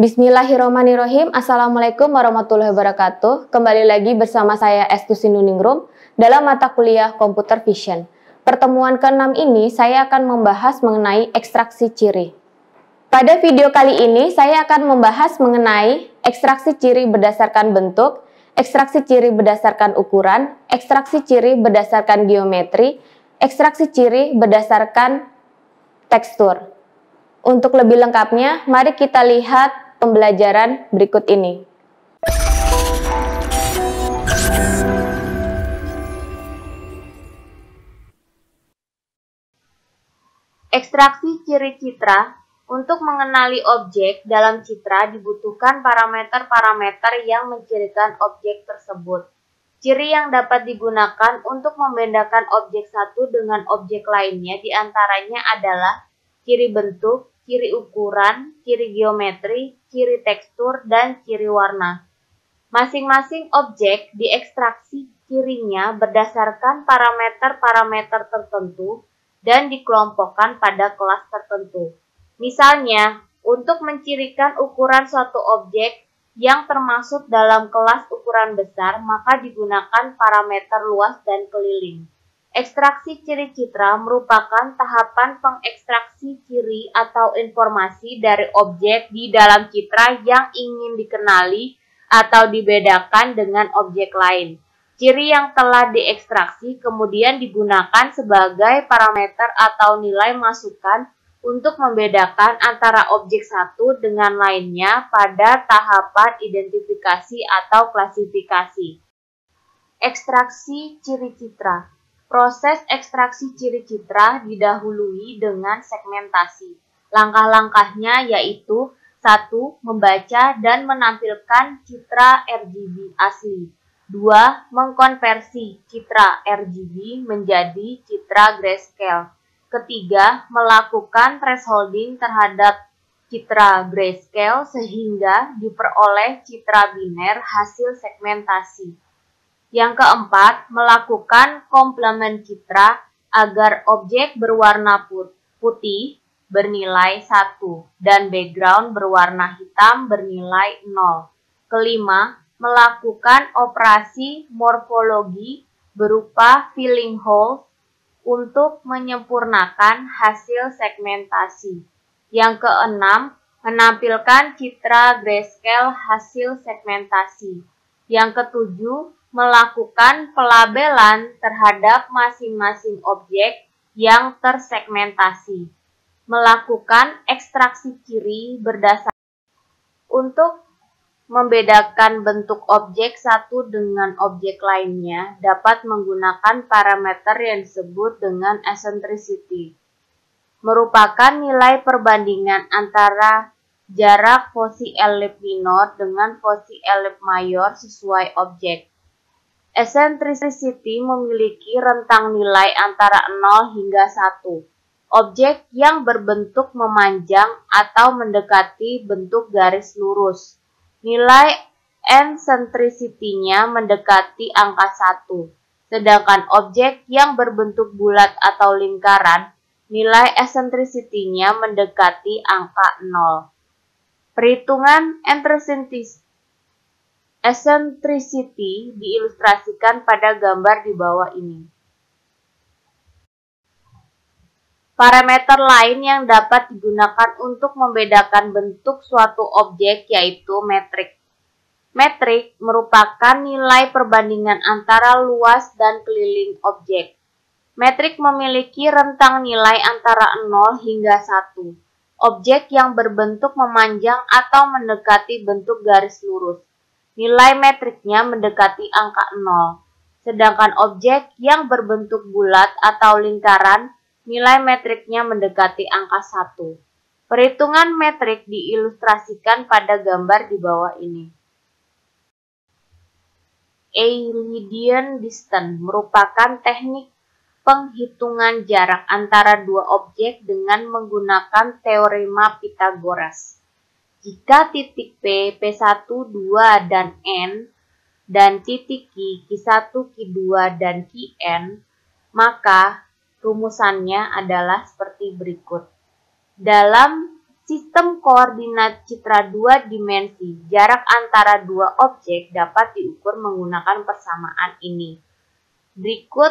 Bismillahirrahmanirrahim. Assalamualaikum warahmatullahi wabarakatuh. Kembali lagi bersama saya Estusi Nuningrum dalam mata kuliah Computer Vision. Pertemuan ke-6 ini saya akan membahas mengenai ekstraksi ciri. Pada video kali ini saya akan membahas mengenai ekstraksi ciri berdasarkan bentuk, ekstraksi ciri berdasarkan ukuran, ekstraksi ciri berdasarkan geometri, ekstraksi ciri berdasarkan tekstur. Untuk lebih lengkapnya, mari kita lihat pembelajaran berikut ini. Ekstraksi ciri citra. Untuk mengenali objek dalam citra dibutuhkan parameter-parameter yang mencirikan objek tersebut. Ciri yang dapat digunakan untuk membedakan objek satu dengan objek lainnya diantaranya adalah ciri bentuk, ciri ukuran, ciri geometri, ciri tekstur, dan ciri warna. Masing-masing objek diekstraksi cirinya berdasarkan parameter-parameter tertentu dan dikelompokkan pada kelas tertentu. Misalnya, untuk mencirikan ukuran suatu objek yang termasuk dalam kelas ukuran besar, maka digunakan parameter luas dan keliling. Ekstraksi ciri citra merupakan tahapan pengekstraksi ciri atau informasi dari objek di dalam citra yang ingin dikenali atau dibedakan dengan objek lain. Ciri yang telah diekstraksi kemudian digunakan sebagai parameter atau nilai masukan untuk membedakan antara objek satu dengan lainnya pada tahapan identifikasi atau klasifikasi. Ekstraksi ciri citra. Proses ekstraksi ciri citra didahului dengan segmentasi. Langkah-langkahnya yaitu 1. Membaca dan menampilkan citra RGB asli. 2. Mengkonversi citra RGB menjadi citra grayscale. Ketiga, melakukan thresholding terhadap citra grayscale sehingga diperoleh citra biner hasil segmentasi. Yang keempat, melakukan komplement citra agar objek berwarna putih bernilai 1 dan background berwarna hitam bernilai 0. Kelima, melakukan operasi morfologi berupa filling holes untuk menyempurnakan hasil segmentasi. Yang keenam, menampilkan citra grayscale hasil segmentasi. Yang ketujuh, melakukan pelabelan terhadap masing-masing objek yang tersegmentasi. Melakukan ekstraksi ciri berdasarkan untuk membedakan bentuk objek satu dengan objek lainnya dapat menggunakan parameter yang disebut dengan eccentricity. Merupakan nilai perbandingan antara jarak foci ellip minor dengan foci ellip mayor sesuai objek. Eccentricity memiliki rentang nilai antara 0 hingga 1. Objek yang berbentuk memanjang atau mendekati bentuk garis lurus. Nilai eccentricity-nya mendekati angka 1, sedangkan objek yang berbentuk bulat atau lingkaran, nilai eccentricity-nya mendekati angka 0. Perhitungan eccentricity diilustrasikan pada gambar di bawah ini. Parameter lain yang dapat digunakan untuk membedakan bentuk suatu objek yaitu metrik. Metrik merupakan nilai perbandingan antara luas dan keliling objek. Metrik memiliki rentang nilai antara 0 hingga 1. Objek yang berbentuk memanjang atau mendekati bentuk garis lurus. Nilai metriknya mendekati angka 0. Sedangkan objek yang berbentuk bulat atau lingkaran, nilai metriknya mendekati angka 1. Perhitungan metrik diilustrasikan pada gambar di bawah ini. Euclidean distance merupakan teknik penghitungan jarak antara dua objek dengan menggunakan teorema Pythagoras. Jika titik P, P1, 2, dan N, dan titik Q, Q1, Q2, dan Qn, maka rumusannya adalah seperti berikut. Dalam sistem koordinat citra dua dimensi, jarak antara dua objek dapat diukur menggunakan persamaan ini. Berikut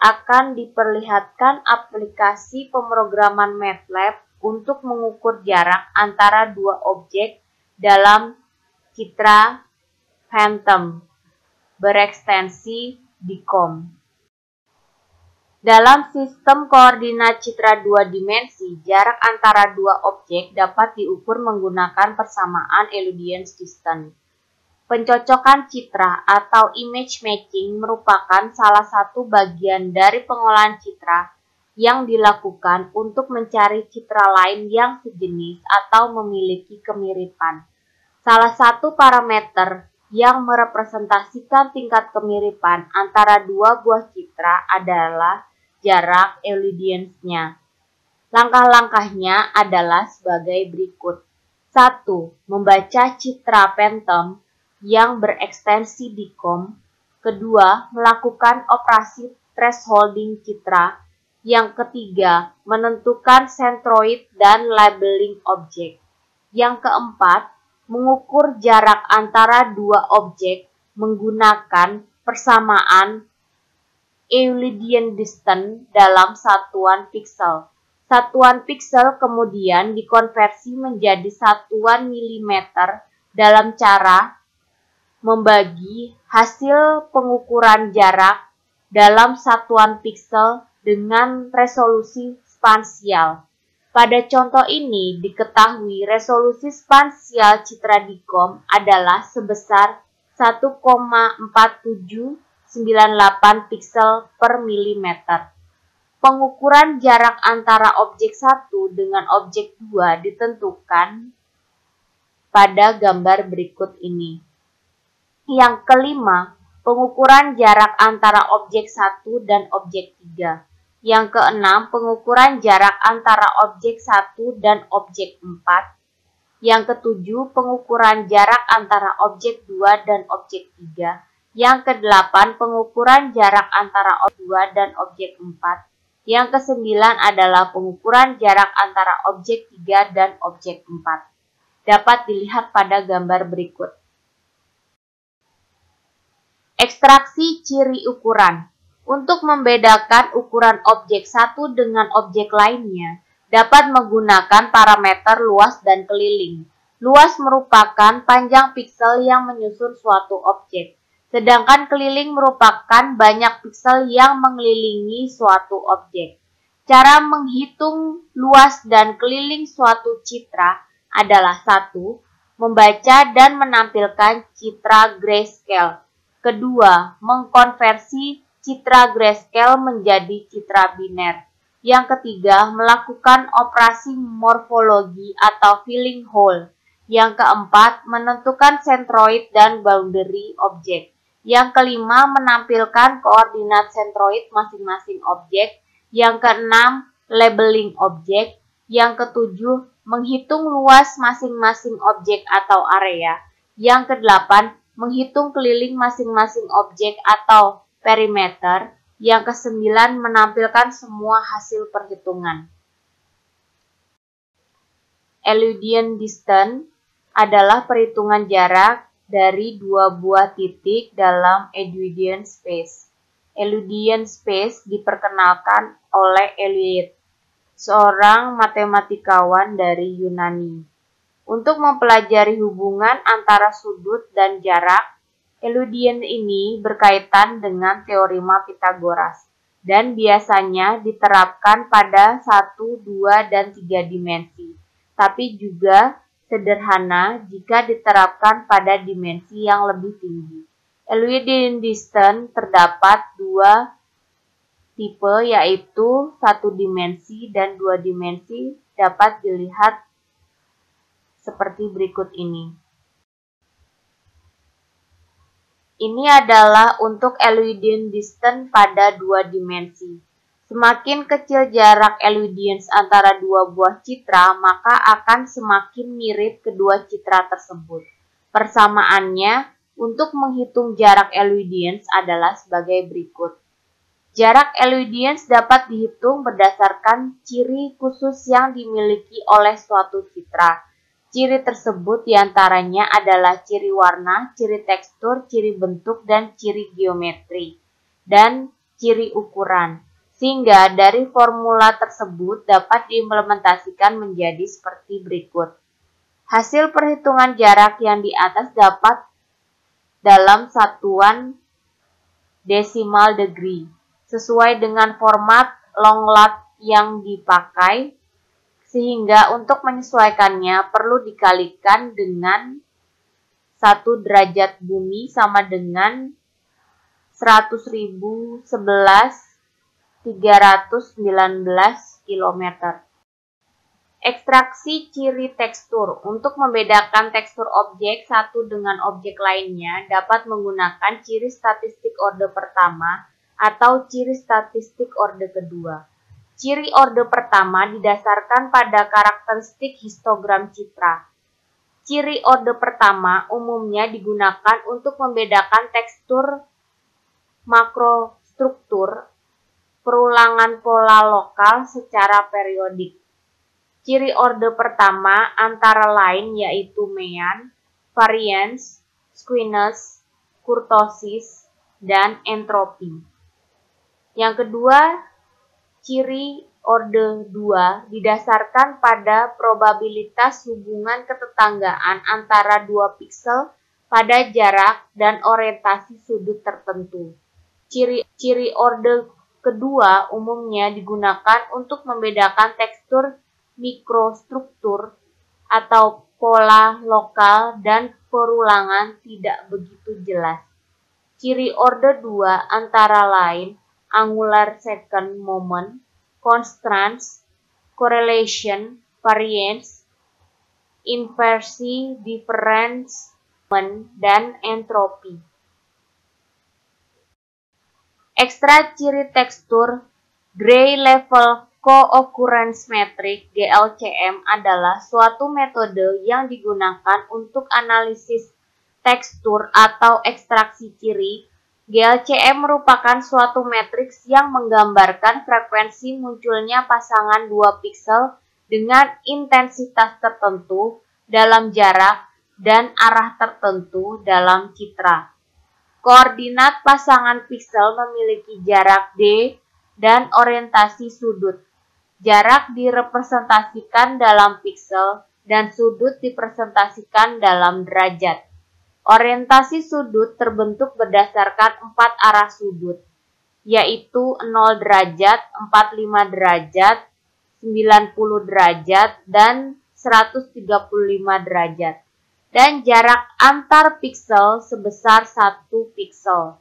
akan diperlihatkan aplikasi pemrograman MATLAB untuk mengukur jarak antara dua objek dalam citra Phantom berekstensi DCOM. Dalam sistem koordinat citra dua dimensi, jarak antara dua objek dapat diukur menggunakan persamaan Euclidean distance. Pencocokan citra atau image matching merupakan salah satu bagian dari pengolahan citra yang dilakukan untuk mencari citra lain yang sejenis atau memiliki kemiripan. Salah satu parameter yang merepresentasikan tingkat kemiripan antara dua buah citra adalah jarak Euclidean-nya. Langkah-langkahnya adalah sebagai berikut. 1. Membaca citra Phantom yang berekstensi DCOM. Kedua, melakukan operasi thresholding citra. Yang ketiga, menentukan centroid dan labeling objek. Yang keempat, mengukur jarak antara dua objek menggunakan persamaan Euclidean distance dalam satuan piksel. Satuan piksel kemudian dikonversi menjadi satuan milimeter dalam cara membagi hasil pengukuran jarak dalam satuan piksel dengan resolusi spansial. Pada contoh ini diketahui resolusi spansial citra DCOM adalah sebesar 1,4798 piksel per milimeter. Pengukuran jarak antara objek 1 dengan objek 2 ditentukan pada gambar berikut ini. Yang kelima, pengukuran jarak antara objek 1 dan objek 3. Yang keenam, pengukuran jarak antara objek 1 dan objek 4. Yang ketujuh, pengukuran jarak antara objek 2 dan objek 3. Yang kedelapan, pengukuran jarak antara objek 2 dan objek 4. Yang kesembilan adalah pengukuran jarak antara objek 3 dan objek 4. Dapat dilihat pada gambar berikut. Ekstraksi ciri ukuran. Untuk membedakan ukuran objek satu dengan objek lainnya, dapat menggunakan parameter luas dan keliling. Luas merupakan panjang piksel yang menyusun suatu objek, sedangkan keliling merupakan banyak piksel yang mengelilingi suatu objek. Cara menghitung luas dan keliling suatu citra adalah 1. Membaca dan menampilkan citra grayscale. Kedua, mengkonversi citra grayscale menjadi citra biner. Yang ketiga, melakukan operasi morfologi atau filling hole. Yang keempat, menentukan centroid dan boundary objek. Yang kelima, menampilkan koordinat centroid masing-masing objek. Yang keenam, labeling objek. Yang ketujuh, menghitung luas masing-masing objek atau area. Yang kedelapan, menghitung keliling masing-masing objek atau perimeter. Yang kesembilan, menampilkan semua hasil perhitungan. Euclidean distance adalah perhitungan jarak dari dua buah titik dalam Euclidean space. Euclidean space diperkenalkan oleh Euclid, seorang matematikawan dari Yunani. Untuk mempelajari hubungan antara sudut dan jarak, Euclidean ini berkaitan dengan teorema Pythagoras dan biasanya diterapkan pada 1, 2, dan 3 dimensi, tapi juga sederhana jika diterapkan pada dimensi yang lebih tinggi. Euclidean distance terdapat dua tipe, yaitu 1 dimensi dan 2 dimensi, dapat dilihat seperti berikut ini. Ini adalah untuk Euclidean distance pada 2 dimensi. Semakin kecil jarak Euclidean antara dua buah citra, maka akan semakin mirip kedua citra tersebut. Persamaannya untuk menghitung jarak Euclidean adalah sebagai berikut. Jarak Euclidean dapat dihitung berdasarkan ciri khusus yang dimiliki oleh suatu citra. Ciri tersebut diantaranya adalah ciri warna, ciri tekstur, ciri bentuk, dan ciri geometri, dan ciri ukuran. Sehingga dari formula tersebut dapat diimplementasikan menjadi seperti berikut. Hasil perhitungan jarak yang di atas dapat dalam satuan decimal degree, sesuai dengan format long lat yang dipakai, sehingga untuk menyesuaikannya perlu dikalikan dengan 1 derajat bumi sama dengan 100.011 319 km. Ekstraksi ciri tekstur. Untuk membedakan tekstur objek satu dengan objek lainnya dapat menggunakan ciri statistik orde pertama atau ciri statistik orde kedua. Ciri orde pertama didasarkan pada karakteristik histogram citra. Ciri orde pertama umumnya digunakan untuk membedakan tekstur makrostruktur perulangan pola lokal secara periodik. Ciri orde pertama antara lain yaitu mean, variance, skewness, kurtosis, dan entropi. Yang kedua, ciri orde 2 didasarkan pada probabilitas hubungan ketetanggaan antara dua piksel pada jarak dan orientasi sudut tertentu. Ciri orde kedua umumnya digunakan untuk membedakan tekstur mikrostruktur atau pola lokal dan perulangan tidak begitu jelas. Ciri orde 2 antara lain angular second moment, constraints, correlation, variance, inversi, difference, dan entropi. Ekstra ciri tekstur Gray Level Co-occurrence Metric (GLCM) adalah suatu metode yang digunakan untuk analisis tekstur atau ekstraksi ciri. GLCM merupakan suatu matriks yang menggambarkan frekuensi munculnya pasangan dua piksel dengan intensitas tertentu dalam jarak dan arah tertentu dalam citra. Koordinat pasangan piksel memiliki jarak D dan orientasi sudut. Jarak direpresentasikan dalam piksel dan sudut dipresentasikan dalam derajat. Orientasi sudut terbentuk berdasarkan 4 arah sudut, yaitu 0 derajat, 45 derajat, 90 derajat, dan 135 derajat. Dan jarak antar piksel sebesar 1 piksel.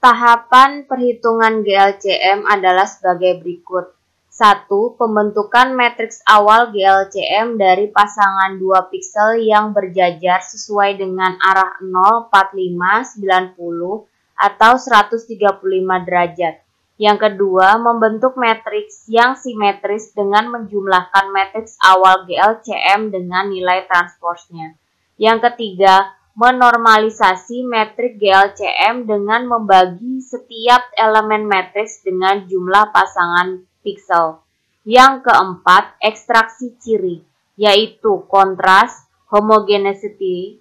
Tahapan perhitungan GLCM adalah sebagai berikut. 1. Pembentukan matriks awal GLCM dari pasangan dua piksel yang berjajar sesuai dengan arah 0, 45, 90, atau 135 derajat. Yang kedua, membentuk matriks yang simetris dengan menjumlahkan matriks awal GLCM dengan nilai transposnya. Yang ketiga, menormalisasi metrik GLCM dengan membagi setiap elemen matriks dengan jumlah pasangan piksel. Yang keempat, ekstraksi ciri, yaitu kontras, homogeneity,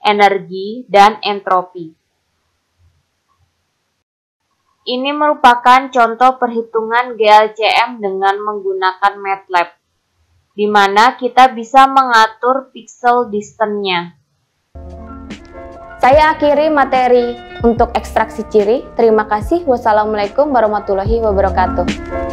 energi, dan entropi. Ini merupakan contoh perhitungan GLCM dengan menggunakan MATLAB, di mana kita bisa mengatur pixel distance-nya. Saya akhiri materi untuk ekstraksi ciri. Terima kasih. Wassalamualaikum warahmatullahi wabarakatuh.